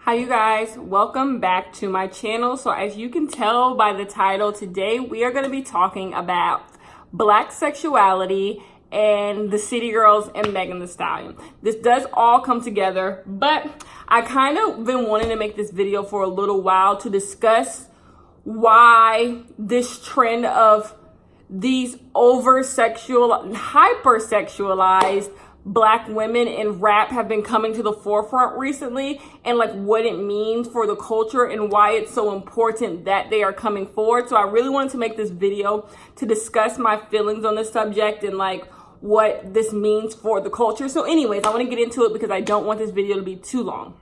Hi you guys, welcome back to my channel. So as you can tell by the title, today we are going to be talking about Black sexuality and the City Girls and Megan Thee Stallion. This does all come together, but I kind of been wanting to make this video for a little while to discuss why this trend of these hyper-sexualized Black women in rap have been coming to the forefront recently, and like what it means for the culture and why it's so important that they are coming forward. So I really wanted to make this video to discuss my feelings on the subject and like what this means for the culture. So anyways, I want to get into it because I don't want this video to be too long.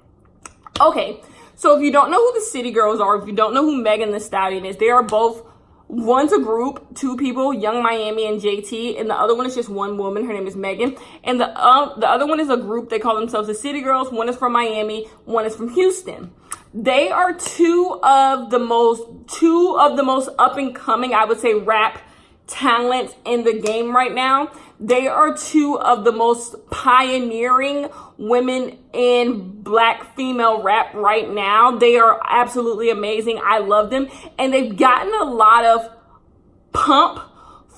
Okay, so if you don't know who the City Girls are, if you don't know who Megan Thee Stallion is, they are both, one's a group, two people, Young Miami and JT, and the other one is just one woman. Her name is Megan. And the other one is a group. They call themselves the City Girls. One is from Miami, one is from Houston. They are two of the most up and coming, I would say, rap talents in the game right now. They are two of the most pioneering women in Black female rap right now. They are absolutely amazing. I love them. And they've gotten a lot of pump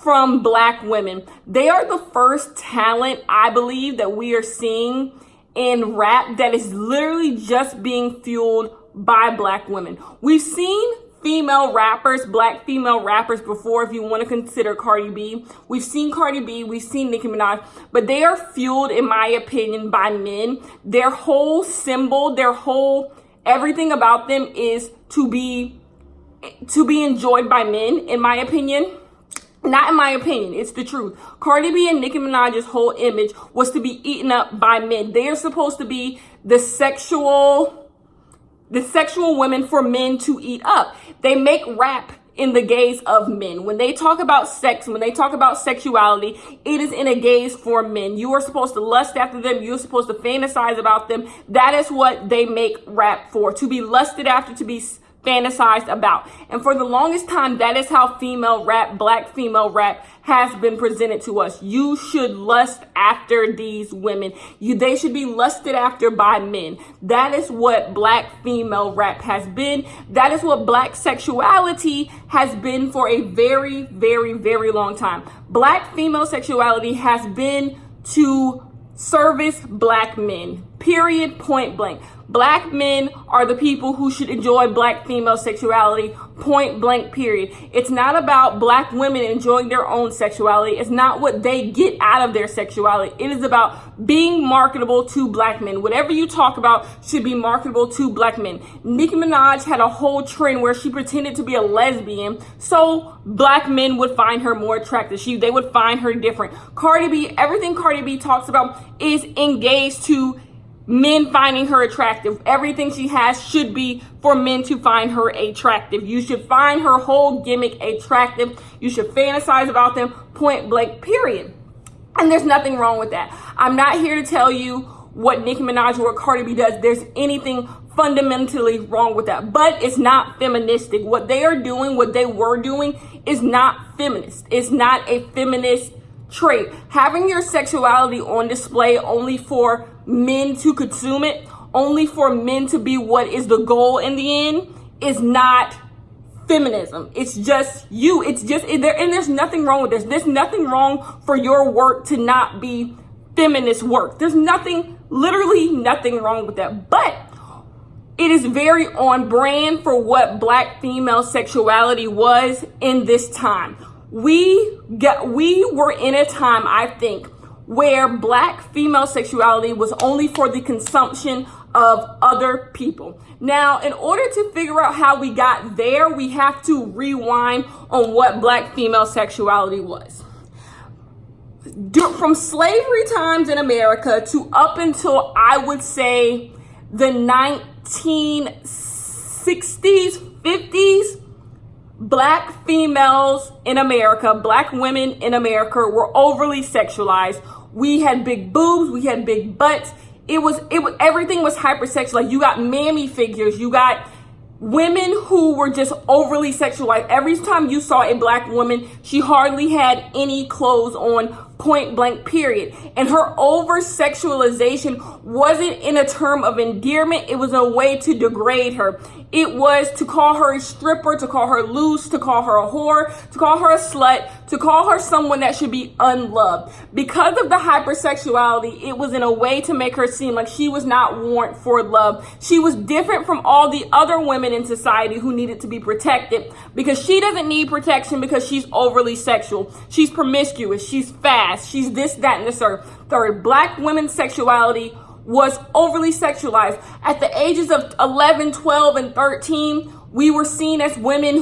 from Black women. They are the first talent, I believe, that we are seeing in rap that is literally just being fueled by Black women. We've seen female rappers, Black female rappers before, if you want to consider Cardi B. We've seen Cardi B, we've seen Nicki Minaj, but they are fueled, in my opinion, by men. Their whole symbol, everything about them is to be enjoyed by men, in my opinion. Not in my opinion, it's the truth. Cardi B and Nicki Minaj's whole image was to be eaten up by men. They are supposed to be the sexual women for men to eat up. They make rap in the gaze of men. When they talk about sex, when they talk about sexuality, it is in a gaze for men. You are supposed to lust after them. You're supposed to fantasize about them. That is what they make rap for, to be lusted after, to be fantasized about. And for the longest time, that is how female rap, Black female rap, has been presented to us. You should lust after these women. They should be lusted after by men. That is what Black female rap has been. That is what Black sexuality has been for a very, very, very long time. Black female sexuality has been to service Black men. Period, point blank. Black men are the people who should enjoy Black female sexuality, point blank, period. It's not about Black women enjoying their own sexuality. It's not what they get out of their sexuality. It is about being marketable to Black men. Whatever you talk about should be marketable to Black men. Nicki Minaj had a whole trend where she pretended to be a lesbian, so Black men would find her more attractive. They would find her different. Cardi B, everything Cardi B talks about is engaged to men finding her attractive. Everything she has should be for men to find her attractive. You should find her whole gimmick attractive. You should fantasize about them, point blank, period. And there's nothing wrong with that. I'm not here to tell you what Nicki Minaj or what Cardi B does. There's anything fundamentally wrong with that, but it's not feministic. What they are doing, what they were doing, is not feminist. It's not a feminist trait. Having your sexuality on display only for men to consume it, only for men to be what is the goal in the end, is not feminism. It's just you. It's just there, and there's nothing wrong with this. There's nothing wrong for your work to not be feminist work. There's literally nothing wrong with that. But it is very on brand for what Black female sexuality was in this time. We were in a time, I think, where Black female sexuality was only for the consumption of other people. Now, in order to figure out how we got there, we have to rewind on what Black female sexuality was. From slavery times in America to up until, I would say, the 1960s, 50s, Black females in America, Black women in America were overly sexualized. We had big boobs, we had big butts. Everything was hypersexualized. You got mammy figures, you got women who were just overly sexualized. Every time you saw a Black woman, she hardly had any clothes on point blank period. And her over sexualization wasn't in a term of endearment. It was a way to degrade her. It was to call her a stripper, to call her loose, to call her a whore, to call her a slut, to call her someone that should be unloved. Because of the hypersexuality, it was in a way to make her seem like she was not warrant for love. She was different from all the other women in society who needed to be protected, because she doesn't need protection because she's overly sexual. She's promiscuous. She's fast. She's this, that, and the third. Black women's sexuality was overly sexualized. At the ages of 11, 12, and 13, we were seen as women.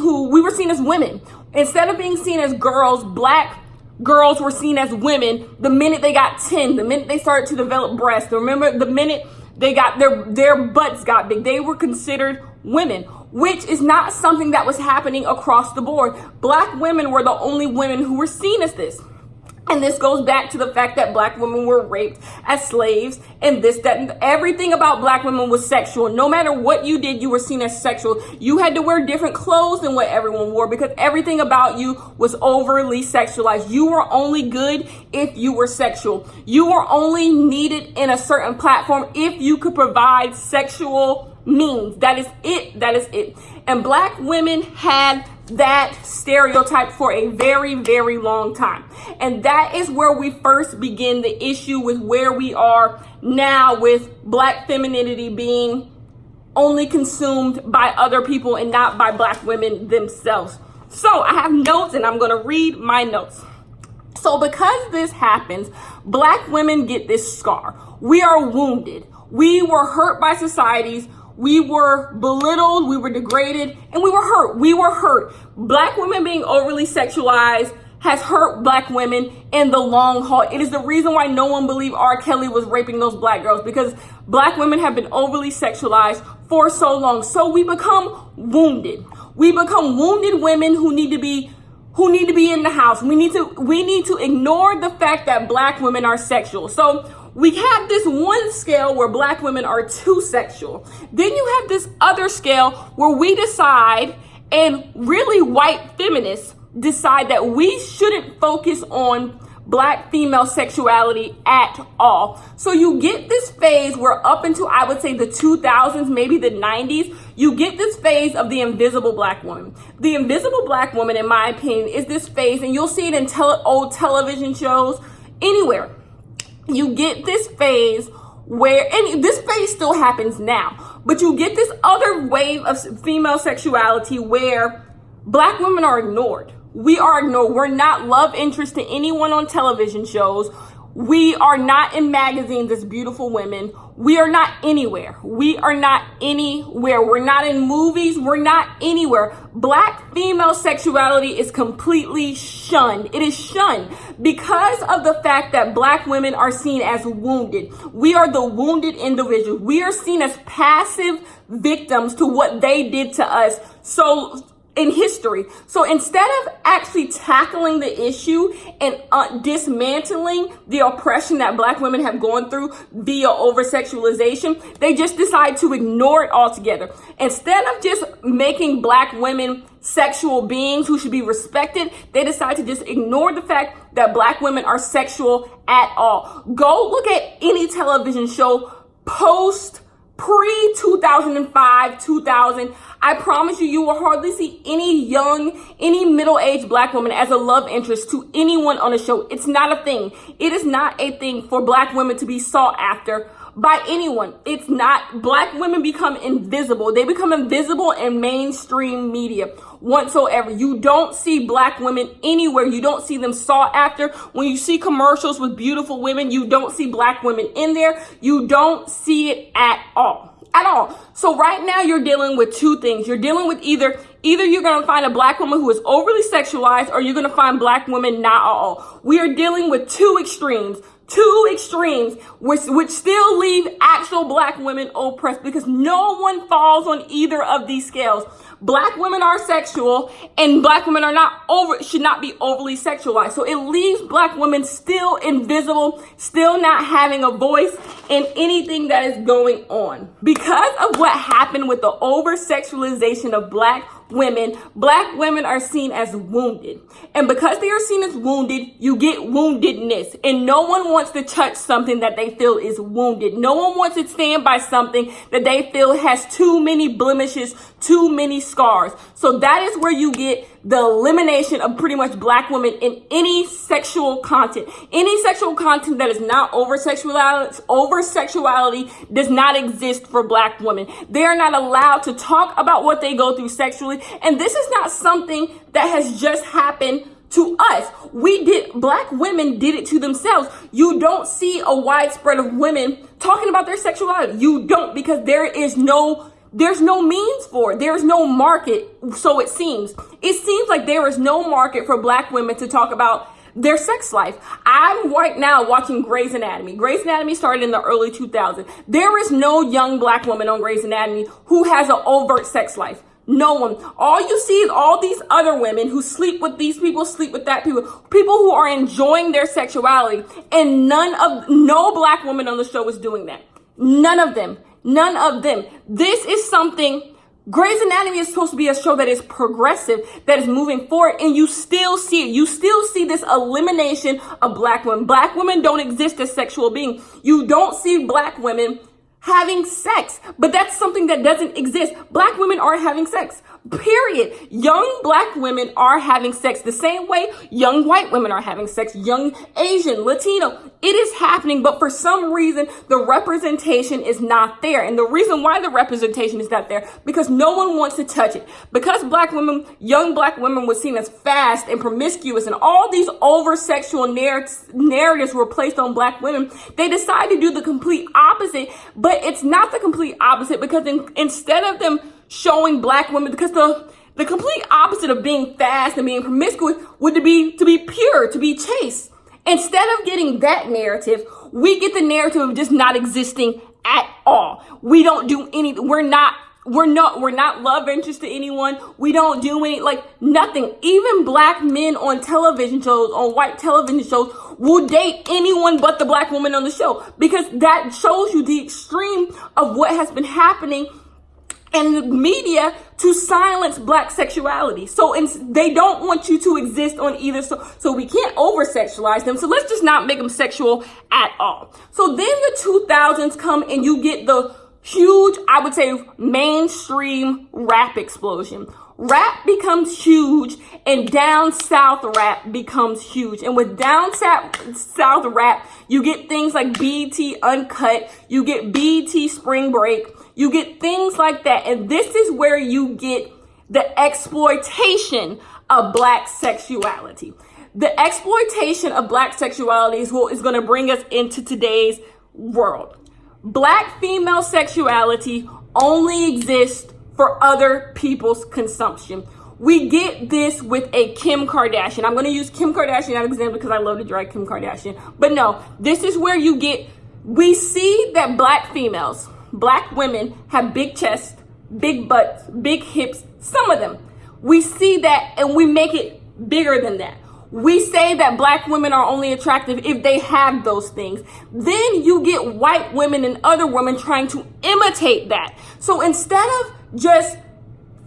Instead of being seen as girls, black girls were seen as women the minute they got 10, the minute they started to develop breasts. Remember, the minute they got their butts got big, they were considered women, which is not something that was happening across the board. Black women were the only women who were seen as this. And this goes back to the fact that black women were raped as slaves, and this, that, and everything about black women was sexual. No matter what you did, you were seen as sexual. You had to wear different clothes than what everyone wore because everything about you was overly sexualized. You were only good if you were sexual. You were only needed in a certain platform if you could provide sexual means. That is it. And black women had that stereotype for a very, very long time. And that is where we first begin the issue with where we are now with black femininity being only consumed by other people and not by black women themselves. So I have notes and I'm going to read my notes. So because this happens, black women get this scar. We are wounded. We were hurt by societies. We were belittled, we were degraded, and we were hurt. We were hurt. Black women being overly sexualized has hurt black women in the long haul. It is the reason why no one believed R. Kelly was raping those black girls, because black women have been overly sexualized for so long. So we become wounded. We become wounded women who need to be in the house. We need to ignore the fact that black women are sexual. So we have this one scale where black women are too sexual. Then you have this other scale where we decide, and really white feminists decide, that we shouldn't focus on black female sexuality at all. So you get this phase where up until, I would say, the 2000s, maybe the 90s, you get this phase of the invisible black woman. The invisible black woman, in my opinion, is this phase, and you'll see it in old television shows, anywhere. You get this phase where, and this phase still happens now, but you get this other wave of female sexuality where black women are ignored. We are ignored. We're not love interest to anyone on television shows. We are not in magazines as beautiful women. We are not anywhere. We are not anywhere. We're not in movies. We're not anywhere. Black female sexuality is completely shunned. It is shunned because of the fact that black women are seen as wounded. We are the wounded individuals. We are seen as passive victims to what they did to us. So in history. So instead of actually tackling the issue and dismantling the oppression that black women have gone through via over-sexualization, they just decide to ignore it altogether. Instead of just making black women sexual beings who should be respected, they decide to just ignore the fact that black women are sexual at all. Go look at any television show pre-2005, 2000. I promise you, you will hardly see any middle-aged black woman as a love interest to anyone on a show. It's not a thing. It is not a thing for black women to be sought after by anyone. It's not. Black women become invisible. They become invisible in mainstream media whatsoever. You don't see black women anywhere. You don't see them sought after. When you see commercials with beautiful women, you don't see black women in there. You don't see it at all. So right now you're dealing with two things. You're dealing with either you're going to find a black woman who is overly sexualized, or you're going to find black women not at all. We are dealing with two extremes, which still leave actual black women oppressed, because no one falls on either of these scales. Black women are sexual, and black women should not be overly sexualized. So it leaves black women still invisible, still not having a voice in anything that is going on. Because of what happened with the over-sexualization of black women are seen as wounded. And because they are seen as wounded, you get woundedness. And no one wants to touch something that they feel is wounded. No one wants to stand by something that they feel has too many blemishes, too many scars. So that is where you get the elimination of pretty much black women in any sexual content. Any sexual content that is not over sexuality does not exist for black women. They are not allowed to talk about what they go through sexually. And this is not something that has just happened to us. Black women did it to themselves. You don't see a widespread of women talking about their sexuality. You don't, because there's no means for it. There's no market. So it seems like there is no market for black women to talk about their sex life. I'm right now watching Grey's Anatomy. Grey's Anatomy started in the early 2000s. There is no young black woman on Grey's Anatomy who has an overt sex life. No one. All you see is all these other women who sleep with these people, sleep with that people who are enjoying their sexuality. And no black woman on the show is doing that. None of them. This is something. Grey's Anatomy is supposed to be a show that is progressive, that is moving forward, and you still see it. You still see this elimination of black women. Black women don't exist as sexual beings. You don't see black women having sex, but that's something that doesn't exist. Black women are having sex, period. Young black women are having sex the same way young white women are having sex, young Asian, Latino. It is happening, but for some reason, the representation is not there. And the reason why the representation is not there, because no one wants to touch it. Because young black women were seen as fast and promiscuous, and all these over-sexual narratives were placed on black women, they decided to do the complete opposite. But it's not the complete opposite, because instead of them showing black women, because the complete opposite of being fast and being promiscuous would be to be pure, to be chaste. Instead of getting that narrative, we get the narrative of just not existing at all. We don't do anything. We're not love interest to anyone. We don't do nothing. Even black men on television shows, on white television shows, will date anyone but the black woman on the show, because that shows you the extreme of what has been happening in the media to silence black sexuality. So they don't want you to exist on either. So we can't over-sexualize them. So let's just not make them sexual at all. So then the 2000s come and you get the huge, I would say, mainstream rap explosion. Rap becomes huge and down south rap becomes huge. And with down south rap, you get things like BET Uncut, you get BET Spring Break, you get things like that. And this is where you get the exploitation of black sexuality. The exploitation of black sexuality is what is going to bring us into today's world. Black female sexuality only exists for other people's consumption. We get this with a Kim Kardashian. I'm going to use Kim Kardashian as an example because I love to drag Kim Kardashian. But no, this is where we see that black females, black women have big chests, big butts, big hips, some of them. We see that and we make it bigger than that. We say that black women are only attractive if they have those things. Then you get white women and other women trying to imitate that. So instead of just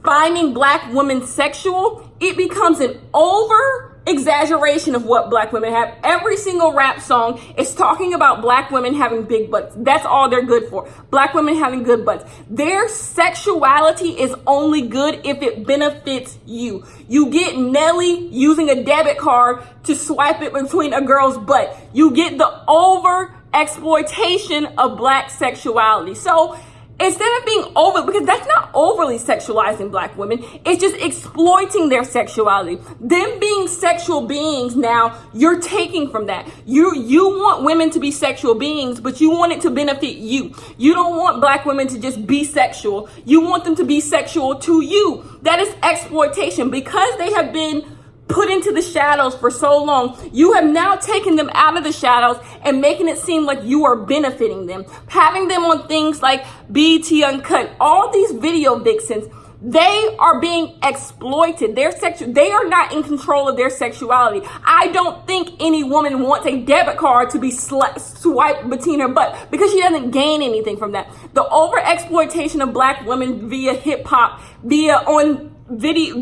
finding black women sexual, it becomes an over exaggeration of what black women have. Every single rap song is talking about black women having big butts. That's all they're good for. Black women having good butts. Their sexuality is only good if it benefits you. You get Nelly using a debit card to swipe it between a girl's butt. You get the over exploitation of black sexuality. So instead of being because that's not overly sexualizing black women, it's just exploiting their sexuality. Them being sexual beings now, you're taking from that. You want women to be sexual beings, but you want it to benefit you. You don't want black women to just be sexual. You want them to be sexual to you. That is exploitation. Because they have been put into the shadows for so long, you have now taken them out of the shadows and making it seem like you are benefiting them. Having them on things like BET Uncut, all these video vixens, they are being exploited. They are not in control of their sexuality. I don't think any woman wants a debit card to be swiped between her butt because she doesn't gain anything from that. The over exploitation of black women via hip hop, via on via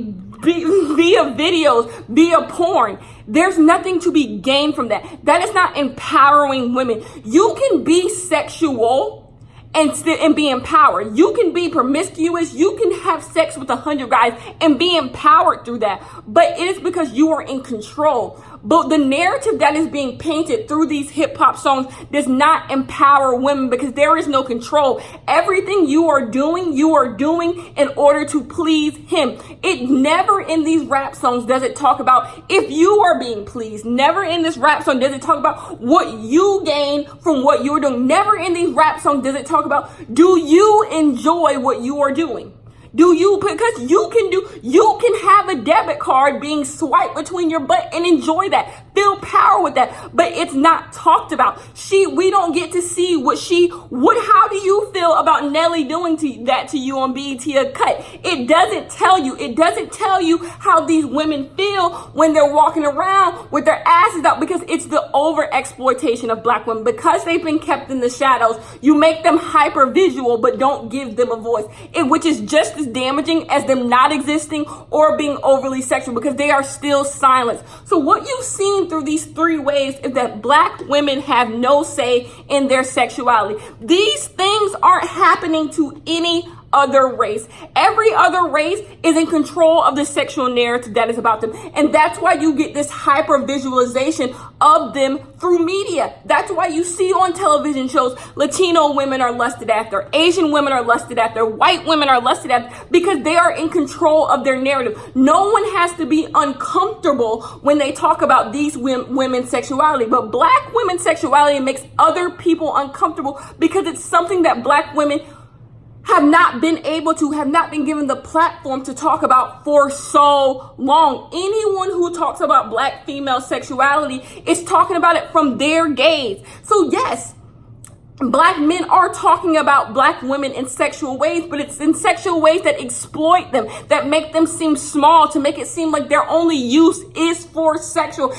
videos, via porn. There's nothing to be gained from that. That is not empowering women. You can be sexual and be empowered. You can be promiscuous. You can have sex with 100 guys and be empowered through that. But it is because you are in control. But the narrative that is being painted through these hip hop songs does not empower women because there is no control. Everything you are doing in order to please him. It never in these rap songs does it talk about if you are being pleased. Never in this rap song does it talk about what you gain from what you're doing. Never in these rap songs does it talk about do you enjoy what you are doing. Do you, because you can have a debit card being swiped between your butt and enjoy that. Feel power with that. But it's not talked about. We don't get to see how do you feel about Nelly doing that to you on BET Uncut? It doesn't tell you. It doesn't tell you how these women feel when they're walking around with their asses out because it's the over exploitation of black women. Because they've been kept in the shadows, you make them hyper visual, but don't give them a voice. Which is just as damaging as them not existing or being overly sexual because they are still silenced. So what you've seen through these 3 ways is that black women have no say in their sexuality. These things aren't happening to any other race. Every other race is in control of the sexual narrative that is about them. And that's why you get this hyper visualization of them through media. That's why you see on television shows Latino women are lusted after, Asian women are lusted after, white women are lusted after because they are in control of their narrative. No one has to be uncomfortable when they talk about these women's sexuality, but black women's sexuality makes other people uncomfortable because it's something that black women have not been given the platform to talk about for so long. Anyone who talks about black female sexuality is talking about it from their gaze. So yes, black men are talking about black women in sexual ways, but it's in sexual ways that exploit them, that make them seem small, to make it seem like their only use is for sexual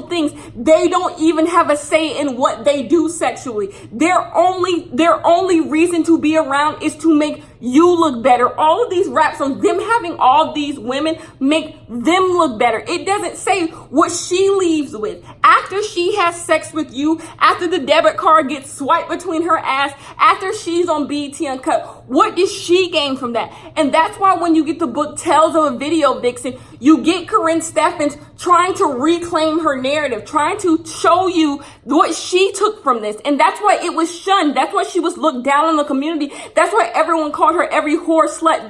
things. They don't even have a say in what they do sexually. Their only reason to be around is to make you look better. All of these rap songs, them having all these women make them look better. It doesn't say what she leaves with. After she has sex with you, after the debit card gets swiped between her ass, after she's on BET Uncut, what does she gain from that? And that's why when you get the book Tales of a Video Vixen, you get Corinne Steffens trying to reclaim her narrative, trying to show you what she took from this. And that's why it was shunned. That's why she was looked down in the community. That's why everyone called her every whore, slut,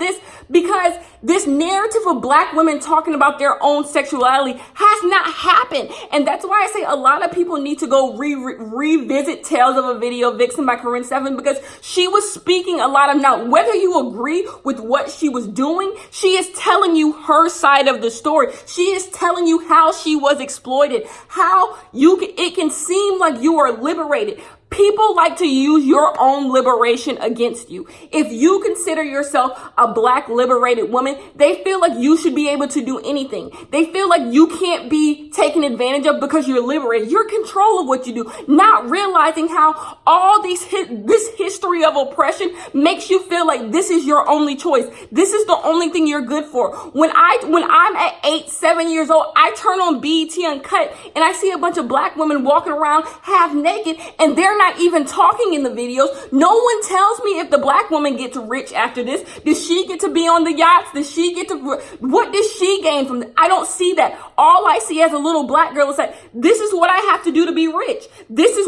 because this narrative of black women talking about their own sexuality has not happened. And that's why I say a lot of people need to go revisit Tales of a Video Vixen by Corinne Steffens, because she was speaking a lot of, now whether you agree with what she was doing, she is telling you her side of the story. She is telling you how she was exploited, how it can seem like you are liberated. People like to use your own liberation against you. If you consider yourself a black liberated woman, they feel like you should be able to do anything. They feel like you can't be taken advantage of because you're liberated. You're in control of what you do, not realizing how all this history of oppression makes you feel like this is your only choice. This is the only thing you're good for. When I'm at 7 years old, I turn on BET Uncut and I see a bunch of black women walking around half naked and they're not even talking in the videos. No one tells me if the black woman gets rich after this. Does she get to be on the yachts? What does she gain from this? I don't see that. All I see as a little black girl is like, this is what I have to do to be rich. This is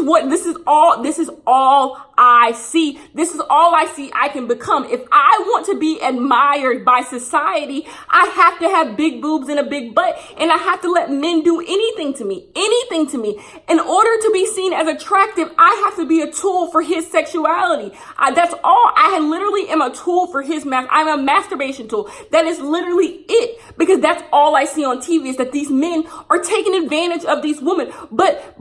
all I see. This is all I see I can become. If I want to be admired by society, I have to have big boobs and a big butt, and I have to let men do anything to me. In order to be seen as attractive, I have to be a tool for his sexuality. That's all. I literally am a tool for his I'm a masturbation tool. That is literally it, because that's all I see on TV is that these men are taking advantage of these women. But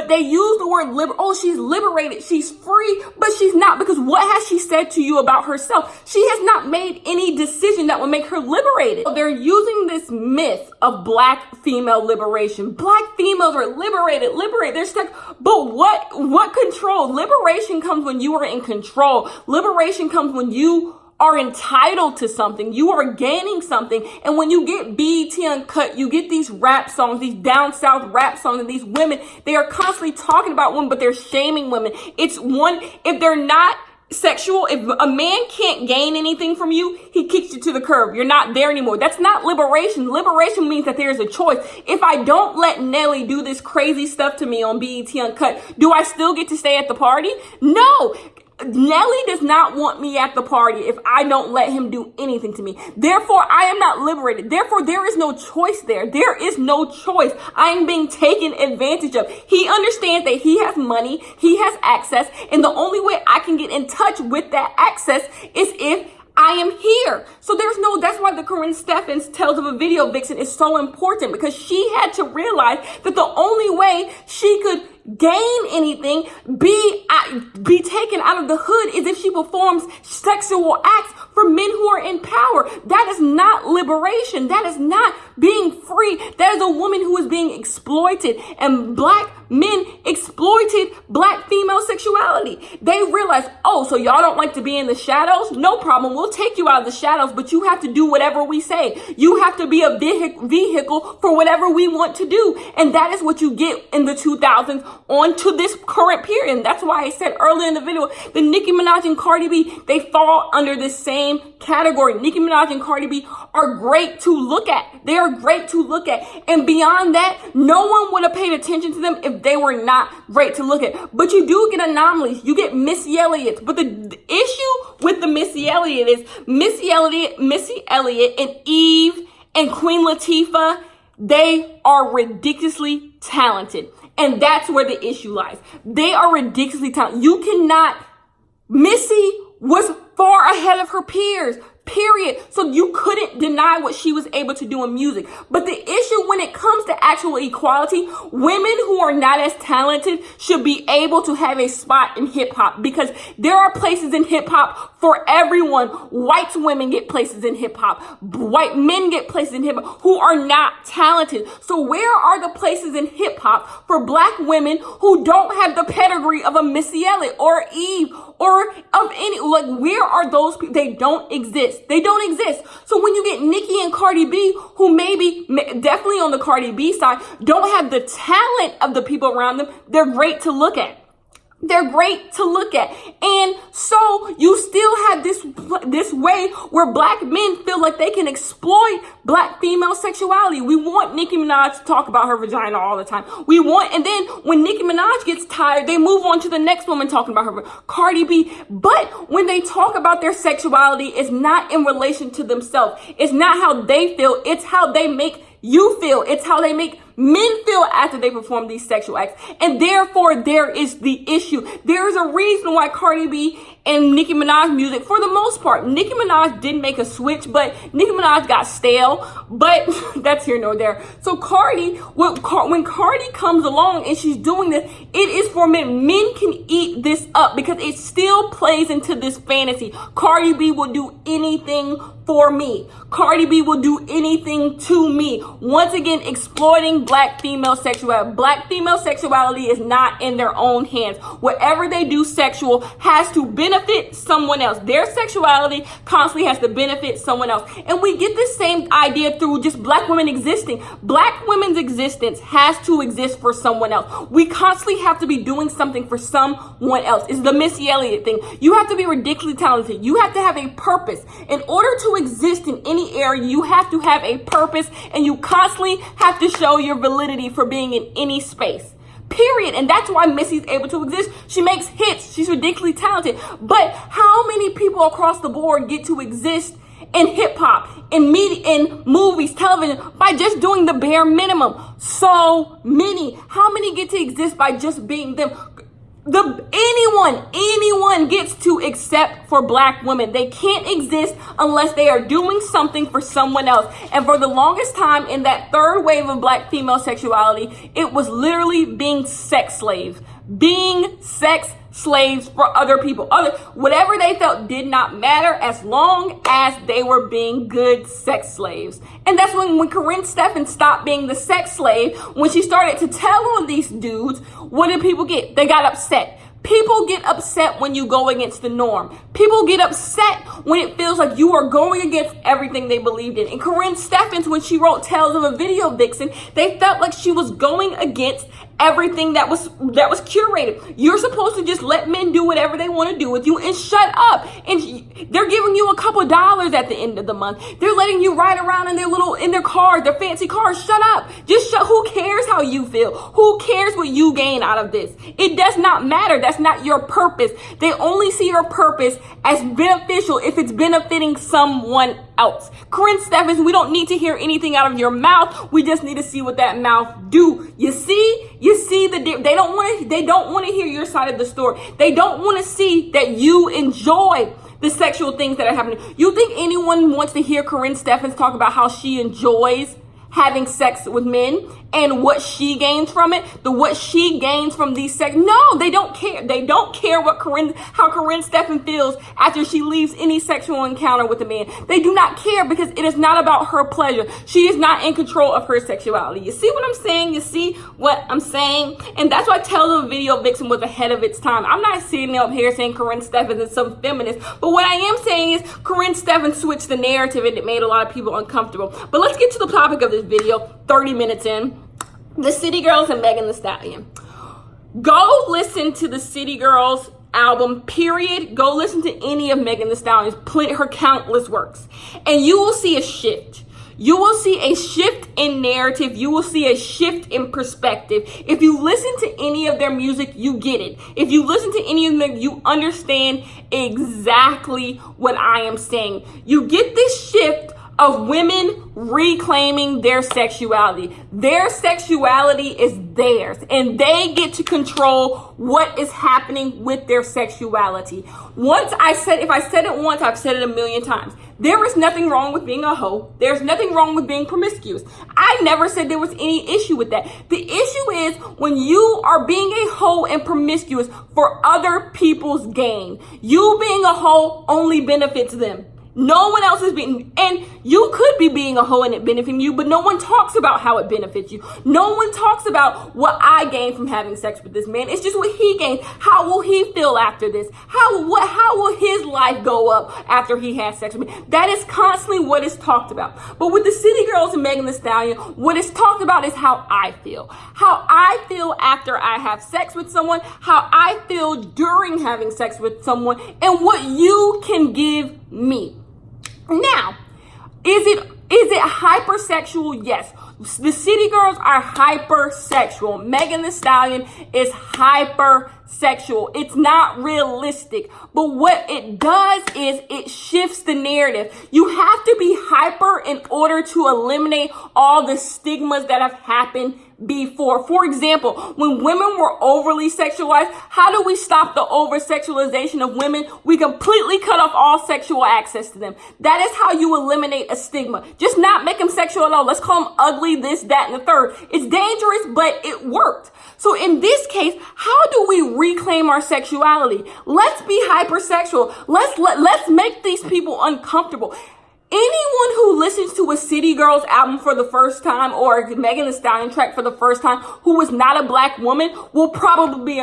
they use the word oh, she's liberated, she's free, but she's not, because what has she said to you about herself? She has not made any decision that would make her liberated. They're using this myth of black female liberation. Black females are liberated. They're stuck. But what control? Liberation comes when you are in control. Liberation comes when you are entitled to something. You are gaining something. And when you get BET Uncut, you get these rap songs, these down south rap songs, and these women, they are constantly talking about women, but they're shaming women. It's one, if they're not sexual, if a man can't gain anything from you, he kicks you to the curb. You're not there anymore. That's not liberation. Liberation means that there's a choice. If I don't let Nelly do this crazy stuff to me on BET Uncut, do I still get to stay at the party? No. Nelly does not want me at the party if I don't let him do anything to me. Therefore, I am not liberated. Therefore, there is no choice there. There is no choice. I am being taken advantage of. He understands that he has money, he has access, and the only way I can get in touch with that access is if I am here. So that's why the Corinne Steffens Tales of a Video Vixen is so important, because she had to realize that the only way she could gain anything, be taken out of the hood, is if she performs sexual acts for men who are in power. That is not liberation. That is not being free. That is a woman who is being exploited, and black men exploited black female sexuality. They realized, oh, so y'all don't like to be in the shadows? No problem. We'll take you out of the shadows, but you have to do whatever we say. You have to be a vehicle for whatever we want to do. And that is what you get in the 2000s on to this current period. And that's why I said earlier in the video that Nicki Minaj and Cardi B, they fall under the same category. Nicki Minaj and Cardi B are great to look at. They are great to look at. And beyond that, no one would have paid attention to them if they were not great to look at. But you do get anomalies. You get Missy Elliott. But the issue with the Missy Elliott is Missy Elliott and Eve and Queen Latifah, they are ridiculously talented. And that's where the issue lies. They are ridiculously talented. You cannot, Missy was far ahead of her peers. Period. So you couldn't deny what she was able to do in music. But the issue when it comes to actual equality, women who are not as talented should be able to have a spot in hip hop, because there are places in hip hop for everyone. White women get places in hip hop. White men get places in hip hop who are not talented. So where are the places in hip hop for black women who don't have the pedigree of a Missy Elliott or Eve or of any, like, where are those people? They don't exist. They don't exist. So when you get Nicki and Cardi B, who maybe definitely on the Cardi B side don't have the talent of the people around them, they're great to look at. They're great to look at. And so you still have this way where black men feel like they can exploit black female sexuality. We want Nicki Minaj to talk about her vagina all the time. And then when Nicki Minaj gets tired, they move on to the next woman talking about her, Cardi B. But when they talk about their sexuality, it's not in relation to themselves. It's not how they feel. It's how they make you feel. It's how they make men feel after they perform these sexual acts. And therefore, there is the issue. There is a reason why Cardi B and Nicki Minaj music, for the most part, Nicki Minaj didn't make a switch, but Nicki Minaj got stale, but that's here nor there. So Cardi, when Cardi comes along and she's doing this, it is for men. Men can eat this up because it still plays into this fantasy. Cardi B will do anything for me. Cardi B will do anything to me. Once again, exploiting black female sexuality. Black female sexuality is not in their own hands. Whatever they do sexual has to benefit someone else. Their sexuality constantly has to benefit someone else. And we get this same idea through just black women existing. Black women's existence has to exist for someone else. We constantly have to be doing something for someone else. It's the Missy Elliott thing. You have to be ridiculously talented. You have to have a purpose. In order to exist in any area, you have to have a purpose, and you constantly have to show your validity for being in any space. Period. And that's why Missy's able to exist. She makes hits. She's ridiculously talented. But how many people across the board get to exist in hip hop, in media, in movies, television, by just doing the bare minimum? So many. How many get to exist by just being them? Anyone gets to except for black women. They can't exist unless they are doing something for someone else. And for the longest time in that third wave of black female sexuality, it was literally being sex slaves. Being sex slaves for other people. Whatever they felt did not matter as long as they were being good sex slaves. And that's when Corinne Steffens stopped being the sex slave. When she started to tell on these dudes, what did people get? They got upset. People get upset when you go against the norm. People get upset when it feels like you are going against everything they believed in. And Corinne Steffens, when she wrote Tales of a Video Vixen, they felt like she was going against everything that was curated. You're supposed to just let men do whatever they want to do with you and shut up. And they're giving you a couple dollars at the end of the month. They're letting you ride around in their cars, their fancy cars. Shut up. Who cares how you feel? Who cares what you gain out of this? It does not matter. That's not your purpose. They only see your purpose as beneficial if it's benefiting someone else. Corinne Steffens, we don't need to hear anything out of your mouth. We just need to see what that mouth do. You see they don't want to hear your side of the story. They don't want to see that you enjoy the sexual things that are happening. You think anyone wants to hear Corinne Steffens talk about how she enjoys having sex with men and what she gains from it, what she gains from these sex? No, they don't care. They don't care how Corinne Steffens feels after she leaves any sexual encounter with a man. They do not care because it is not about her pleasure. She is not in control of her sexuality. You see what I'm saying? You see what I'm saying? And that's why Tales of a Video Vixen was ahead of its time. I'm not sitting up here saying Corinne Steffens is some feminist, but what I am saying is Corinne Steffens switched the narrative and it made a lot of people uncomfortable. But let's get to the topic of this video, 30 minutes in. The City Girls and Megan Thee Stallion. Go listen to the City Girls album, period. Go listen to any of Megan Thee Stallion's, her countless works. And you will see a shift. You will see a shift in narrative. You will see a shift in perspective. If you listen to any of their music, you get it. If you listen to any of them, you understand exactly what I am saying. You get this shift of women reclaiming their sexuality. Their sexuality is theirs, and they get to control what is happening with their sexuality. If I said it once, I've said it a million times. There is nothing wrong with being a hoe. There's nothing wrong with being promiscuous. I never said there was any issue with that. The issue is when you are being a hoe and promiscuous for other people's gain. You being a hoe only benefits them. No one else is being, and you could be being a hoe and it benefiting you, but no one talks about how it benefits you. No one talks about what I gained from having sex with this man. It's just what he gained. How will he feel after this? How will his life go up after he has sex with me? That is constantly what is talked about. But with the City Girls and Megan Thee Stallion, what is talked about is how I feel. How I feel after I have sex with someone, how I feel during having sex with someone, and what you can give me. Now, is it hypersexual? Yes. The City Girls are hypersexual. Megan Thee Stallion is hypersexual. It's not realistic. But what it does is it shifts the narrative. You have to be hyper in order to eliminate all the stigmas that have happened before. For example, when women were overly sexualized, how do we stop the over-sexualization of women? We completely cut off all sexual access to them. That is how you eliminate a stigma. Just not make them sexual at all. Let's call them ugly, this, that, and the third. It's dangerous, but it worked. So in this case, how do we reclaim our sexuality? Let's be hypersexual. Let's make these people uncomfortable. Anyone who listens to a City Girls album for the first time or a Megan Thee Stallion track for the first time who is not a black woman will probably be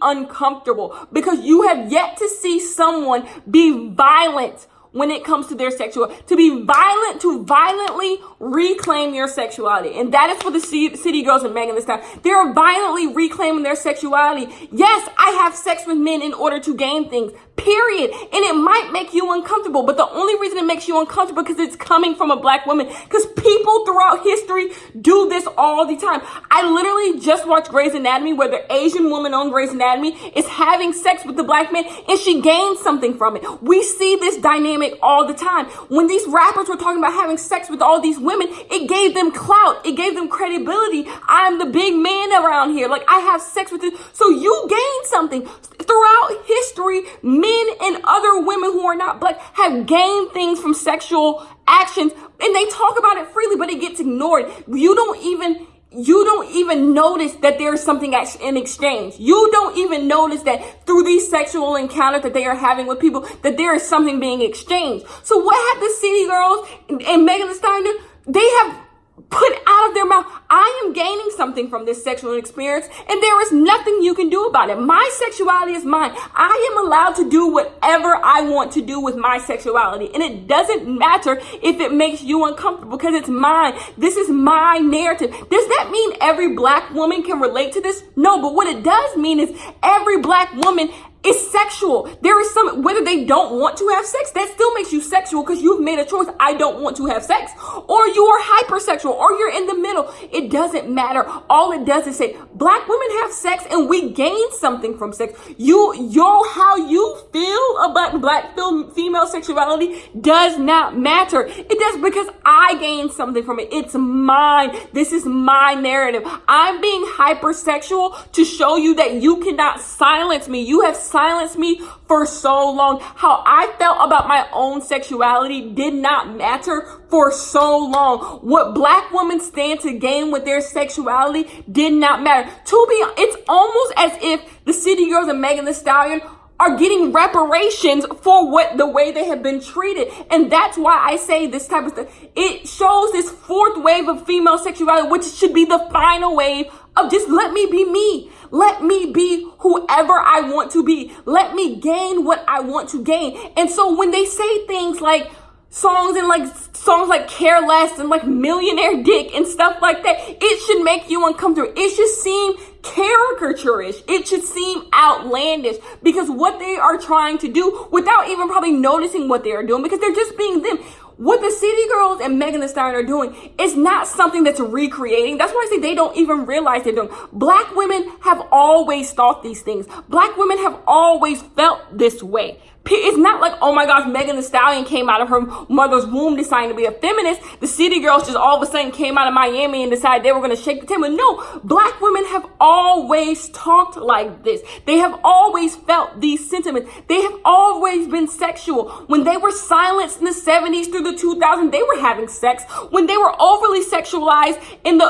uncomfortable. Because you have yet to see someone be violent when it comes to their sexuality. To be violent, to violently reclaim your sexuality. And that is what the City Girls and Megan Thee Stallion. They're violently reclaiming their sexuality. Yes, I have sex with men in order to gain things. Period. And it might make you uncomfortable, but the only reason it makes you uncomfortable because it's coming from a black woman. Because people throughout history do this all the time. I literally just watched Grey's Anatomy where the Asian woman on Grey's Anatomy is having sex with the black man and she gains something from it. We see this dynamic all the time. When these rappers were talking about having sex with all these women, it gave them clout. It gave them credibility. I'm the big man around here. Like, I have sex with this. So you gain something. Throughout history, men and other women who are not black have gained things from sexual actions, and they talk about it freely, but it gets ignored. You don't even notice that there's something in exchange. You don't even notice that through these sexual encounters that they are having with people, that there is something being exchanged. So what have the City Girls and Megan Thee Stallion do? They have put out of their mouth, I am gaining something from this sexual experience, and there is nothing you can do about it. My sexuality is mine. I am allowed to do whatever I want to do with my sexuality, and it doesn't matter if it makes you uncomfortable, because it's mine. This is my narrative. Does that mean every black woman can relate to this? No, but what it does mean is every black woman is sexual. There is some, whether they don't want to have sex, that still makes you sexual because you've made a choice. I don't want to have sex. Or you are hypersexual, or you're in the middle. It doesn't matter. All it does is say, black women have sex and we gain something from sex. How you feel about black female sexuality does not matter. It does, because I gain something from it. It's mine. This is my narrative. I'm being hypersexual to show you that you cannot silence me. You have silenced me for so long. How I felt about my own sexuality did not matter for so long. What black women stand to gain with their sexuality did not matter. It's almost as if the City Girls and Megan Thee Stallion are getting reparations for the way they have been treated. And that's why I say this type of stuff. It shows this fourth wave of female sexuality, which should be the final wave of just let me be me. Let me be whoever I want to be. Let me gain what I want to gain. And so when they say things like songs like Care Less and like Millionaire Dick and stuff like that, it should make you uncomfortable. It should seem caricaturish. It should seem outlandish, because what they are trying to do, without even probably noticing what they are doing, because they're just being them. What the City Girls and Megan Thee Stallion are doing is not something that's recreating. That's why I say they don't even realize they're doing. Black women have always thought these things. Black women have always felt this way. It's not like, oh my gosh, Megan Thee Stallion came out of her mother's womb deciding to be a feminist. The City Girls just all of a sudden came out of Miami and decided they were going to shake the table. No, black women have always talked like this. They have always felt these sentiments. They have always been sexual. When they were silenced in the 70s through the 2000s, they were having sex. When they were overly sexualized in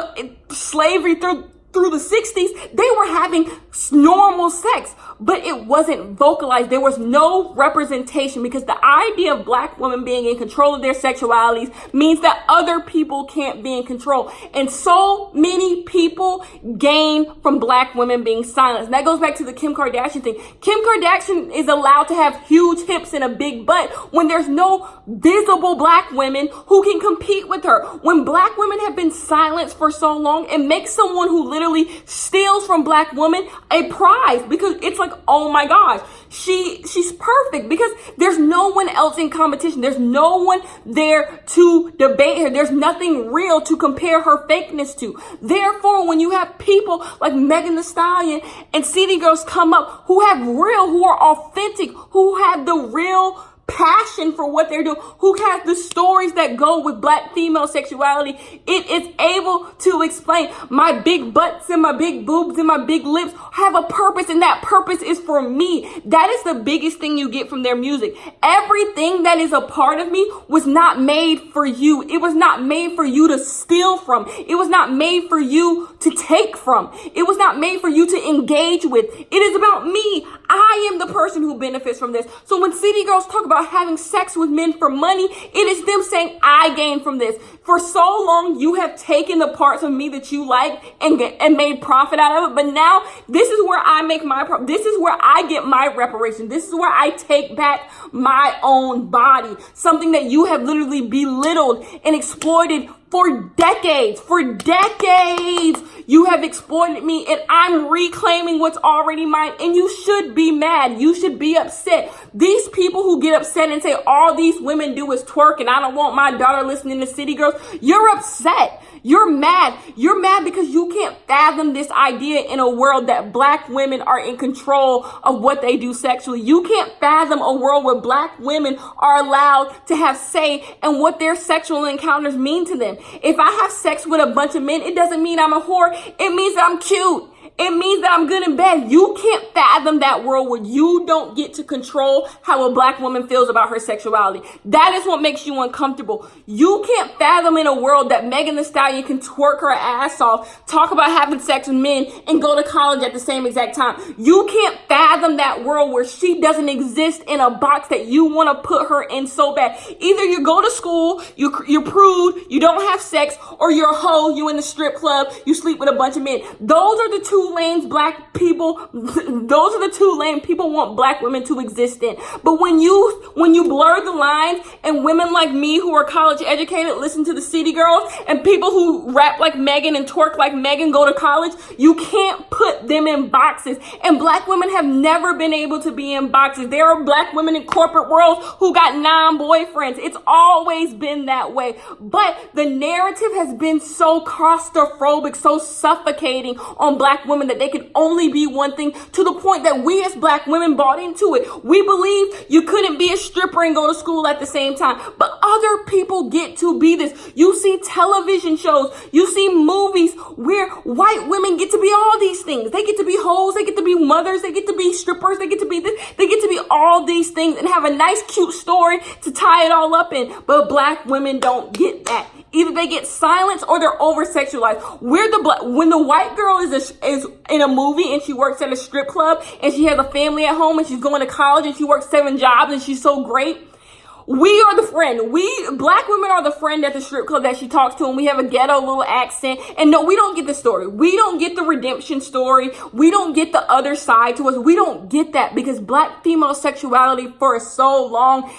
slavery through the 60s, they were having normal sex, but it wasn't vocalized. There was no representation, because the idea of black women being in control of their sexualities means that other people can't be in control. And so many people gain from black women being silenced. And that goes back to the Kim Kardashian thing. Kim Kardashian is allowed to have huge hips and a big butt when there's no visible black women who can compete with her. When black women have been silenced for so long, it makes someone who literally steals from black women a prize, because it's like, oh my gosh, she's perfect, because there's no one else in competition. There's no one there to debate her. There's nothing real to compare her fakeness to. Therefore, when you have people like Megan Thee Stallion and City Girls come up who are authentic, who have the real passion for what they're doing, who has the stories that go with black female sexuality, it is able to explain my big butts and my big boobs and my big lips have a purpose, and that purpose is for me. That is the biggest thing you get from their music. Everything that is a part of me was not made for you. It was not made for you to steal from. It was not made for you to take from. It was not made for you to engage with. It is about me. I am the person who benefits from this. So when City Girls talk about having sex with men for money, it is them saying, I gain from this. For so long, you have taken the parts of me that you like and made profit out of it. But now this is where I make this is where I get my reparation. This is where I take back my own body. Something that you have literally belittled and exploited for decades. For decades, you have exploited me, and I'm reclaiming what's already mine. And you should be mad. You should be upset. These people who get upset and say all these women do is twerk and I don't want my daughter listening to City Girls, you're upset. You're mad. You're mad because you can't fathom this idea in a world that black women are in control of what they do sexually. You can't fathom a world where black women are allowed to have say in what their sexual encounters mean to them. If I have sex with a bunch of men, it doesn't mean I'm a whore. It means that I'm cute. It means that I'm good and bad. You can't fathom that world where you don't get to control how a black woman feels about her sexuality. That is what makes you uncomfortable. You can't fathom in a world that Megan Thee Stallion can twerk her ass off, talk about having sex with men, and go to college at the same exact time. You can't fathom that world where she doesn't exist in a box that you want to put her in so bad. Either you go to school, you're prude, you don't have sex, or you're a hoe, you in the strip club, you sleep with a bunch of men. Those are the two lanes black people, those are the two lanes people want black women to exist in. But when you blur the lines and women like me who are college educated listen to the city girls, and people who rap like Megan and twerk like Megan go to college, you can't put them in boxes. And black women have never been able to be in boxes. There are black women in corporate worlds who got 9 boyfriends. It's always been that way. But the narrative has been so claustrophobic, so suffocating on black women that they can only be one thing, to the point that we as black women bought into it. We believe you couldn't be a stripper and go to school at the same time. But other people get to be this. You see television shows, you see movies where white women get to be all these things. They get to be hoes, they get to be mothers, they get to be strippers, they get to be this, they get to be all these things and have a nice cute story to tie it all up in. But black women don't get that. Either they get silenced or they're over sexualized. When the white girl is in a movie and she works at a strip club and she has a family at home and she's going to college and she works 7 jobs and she's so great, we are the friend. Black women are the friend at the strip club that she talks to, and we have a ghetto little accent. And no, we don't get the story. We don't get the redemption story. We don't get the other side to us. We don't get that because black female sexuality for so long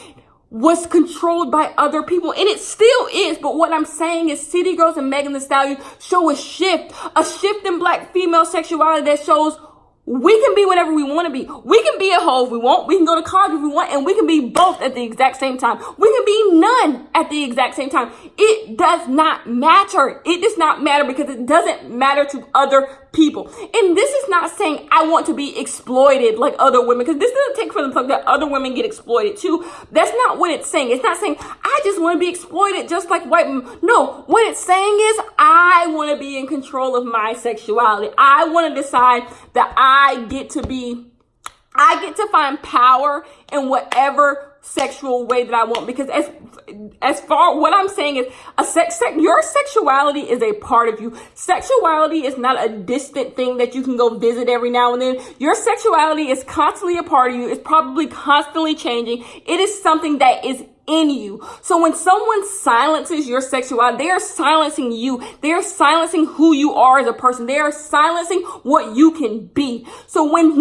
was controlled by other people, and it still is. But what I'm saying is City Girls and Megan Thee Stallion show a shift in black female sexuality that shows we can be whatever we want to be. We can be a hoe if we want. We can go to college if we want, and we can be both at the exact same time. We can be none at the exact same time. It does not matter. It does not matter because it doesn't matter to other people. And this is not saying I want to be exploited like other women, because this doesn't take from the fact that other women get exploited too. That's not what it's saying. It's not saying I just want to be exploited just like white women. No, what it's saying is I want to be in control of my sexuality. I want to decide that I get to find power in whatever sexual way that I want, because as far what I'm saying is your sexuality is a part of you. Sexuality is not a distant thing that you can go visit every now and then. Your sexuality is constantly a part of you. It's probably constantly changing. It is something that is in you. So when someone silences your sexuality, they are silencing you. They are silencing who you are as a person. They are silencing what you can be. So when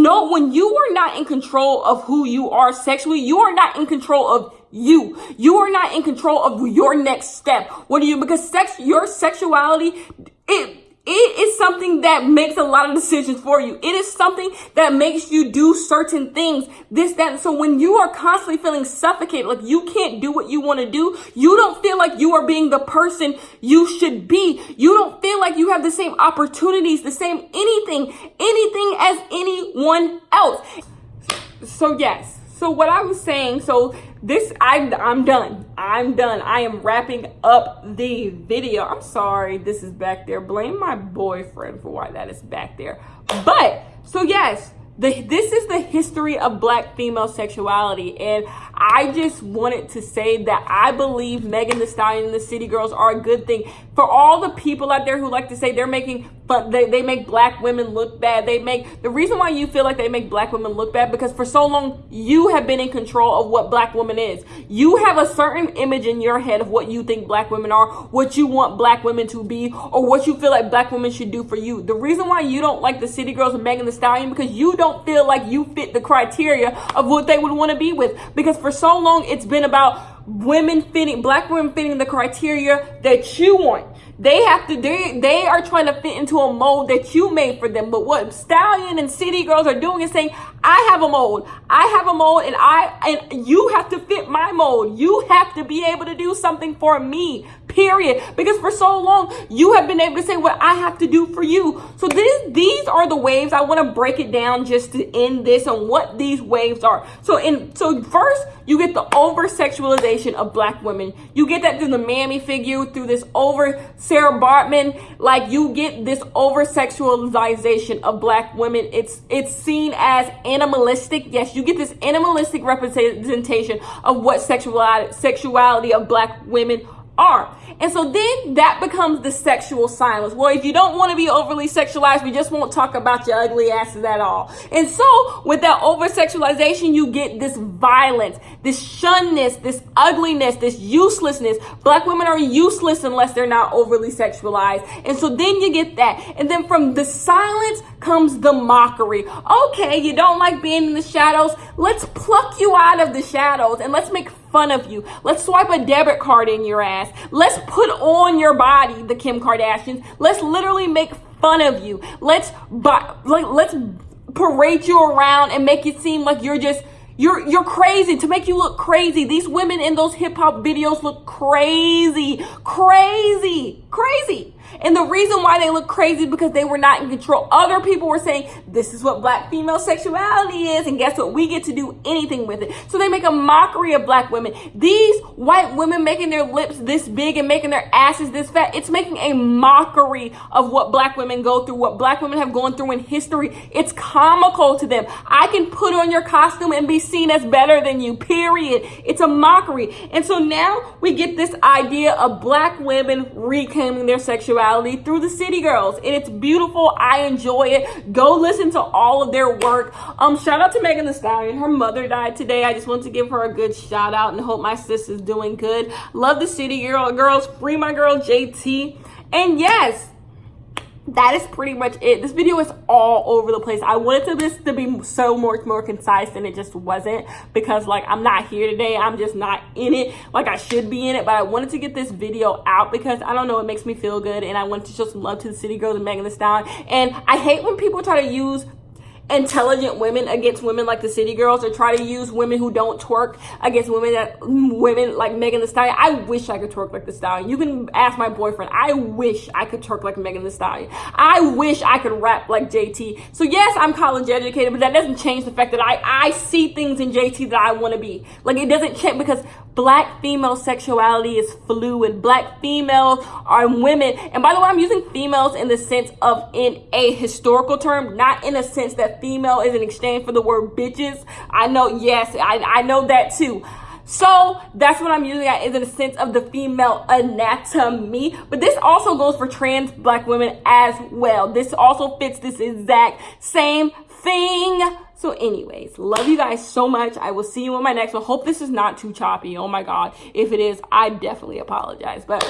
you are not in control of who you are sexually, you are not in control of you. You are not in control of your next step. Because your sexuality, it is something that makes a lot of decisions for you. It is something that makes you do certain things, this, that. So when you are constantly feeling suffocated, like you can't do what you want to do, you don't feel like you are being the person you should be. You don't feel like you have the same opportunities, the same anything as anyone else. So yes. So what I was saying, I'm done. I am wrapping up the video. I'm sorry this is back there. Blame my boyfriend for why that is back there. But, so yes, this is the history of black female sexuality. And I just wanted to say that I believe Megan Thee Stallion and the City Girls are a good thing. For all the people out there who like to say they're making fun, they make black women look bad. The reason why you feel like they make black women look bad, because for so long you have been in control of what black woman is. You have a certain image in your head of what you think black women are, what you want black women to be, or what you feel like black women should do for you. The reason why you don't like the City Girls and Megan Thee Stallion, because you don't feel like you fit the criteria of what they would want to be with. Because for so long it's been about black women fitting the criteria that you want. They are trying to fit into a mold that you made for them. But what Stallion and City Girls are doing is saying, I have a mold, and you have to fit my mold. You have to be able to do something for me, period. Because for so long, you have been able to say what I have to do for you. So these are the waves. I want to break it down just to end this on what these waves are. So first, you get the over-sexualization of black women. You get that through the Mammy figure, through this over Sarah Bartman. Like, you get this over-sexualization of black women. It's seen as animalistic. Yes, you get this animalistic representation of what sexuality of black women are. And so then that becomes the sexual silence. Well, if you don't want to be overly sexualized, we just won't talk about your ugly asses at all. And so with that over sexualization, you get this violence, this shunness, this ugliness, this uselessness. Black women are useless unless they're not overly sexualized. And so then you get that. And then from the silence comes the mockery. Okay, you don't like being in the shadows. Let's pluck you out of the shadows and let's make fun of you. Let's swipe a debit card in your ass. Let's put on your body, the Kim Kardashians. Let's literally make fun of you. Let's parade you around and make it seem like you're crazy, to make you look crazy. These women in those hip hop videos look crazy. And the reason why they look crazy is because they were not in control. Other people were saying, this is what black female sexuality is. And guess what? We get to do anything with it. So they make a mockery of black women. These white women making their lips this big and making their asses this fat. It's making a mockery of what black women go through, what black women have gone through in history. It's comical to them. I can put on your costume and be seen as better than you, period. It's a mockery. And so now we get this idea of black women reclaiming their sexuality through the City Girls, and it's beautiful. I enjoy it. Go listen to all of their work. Shout out to Megan Thee Stallion. Her mother died today. I just want to give her a good shout out and hope my sister's doing good. Love the City Girls. Free my girl JT. And yes, that is pretty much it. This video is all over the place. I wanted this to be so much more concise, and it just wasn't, because like I'm not here today. I'm just not in it like I should be in it. But I wanted to get this video out because I don't know, it makes me feel good, and I wanted to show some love to the City Girls and Megan Thee Stallion. And I hate when people try to use intelligent women against women like the City Girls, or try to use women who don't twerk against women like Megan Thee Stallion. I wish I could twerk like the Stallion. You can ask my boyfriend. I wish I could twerk like Megan Thee Stallion. I wish I could rap like JT. So yes, I'm college educated, but that doesn't change the fact that I see things in JT that I want to be. Like, it doesn't change, because black female sexuality is fluid. Black females are women. And by the way, I'm using females in the sense of in a historical term, not in a sense that female is in exchange for the word bitches. I know, yes, I know that too. So that's what I'm using is in a sense of the female anatomy. But this also goes for trans black women as well. This also fits this exact same thing. So anyways, love you guys so much. I will see you in my next one. Hope this is not too choppy. Oh my God. If it is, I definitely apologize. But